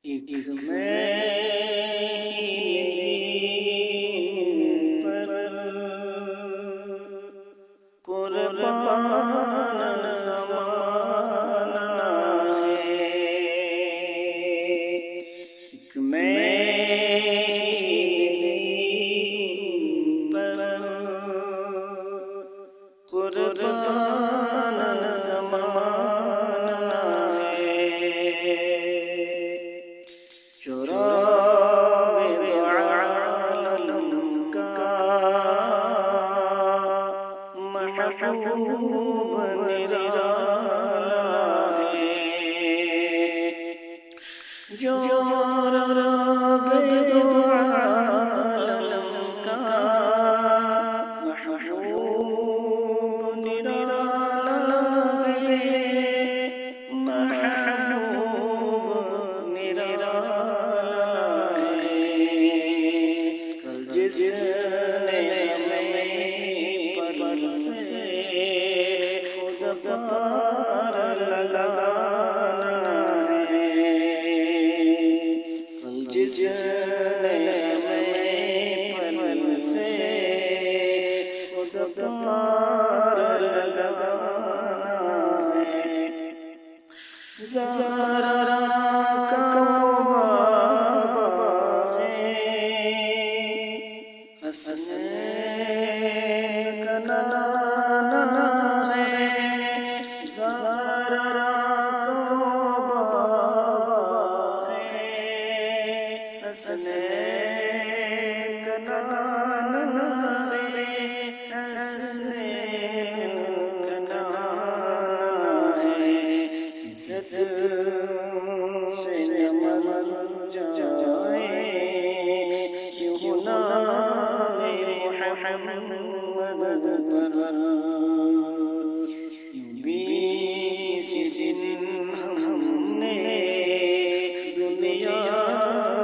ایک میں پر قربان زمانہ ہے، ایک میں پر قربان زمانہ ہے، چراغ عالم کا محبوب نرالا ہے، جو چراغ عالم کا محبوب نرالا ہے، محبوب نرالا ہے، کل جس نے ہمیں پر سے خود پار لگانا ہے، کل جس نے ہمیں پر سے خود پار لگانا ہے، زہرا کا باغ حسنین کا نانا ہے، زہرا کا باغ حسنین کا نانا ہے، حسنین کا نانا ہے، عزت سے نمر جائے کیوں نام محمد پر، یوں بھی کسی دن ہم نے دنیا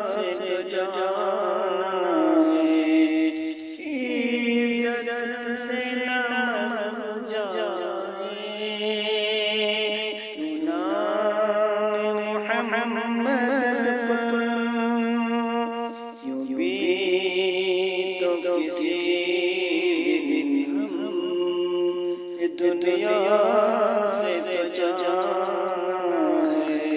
سے جانا ہے، عزت سے نمر جائے کیوں نام محمد پر، یوں بھی تو کسی دن ہم دنیا سے جانا ہے،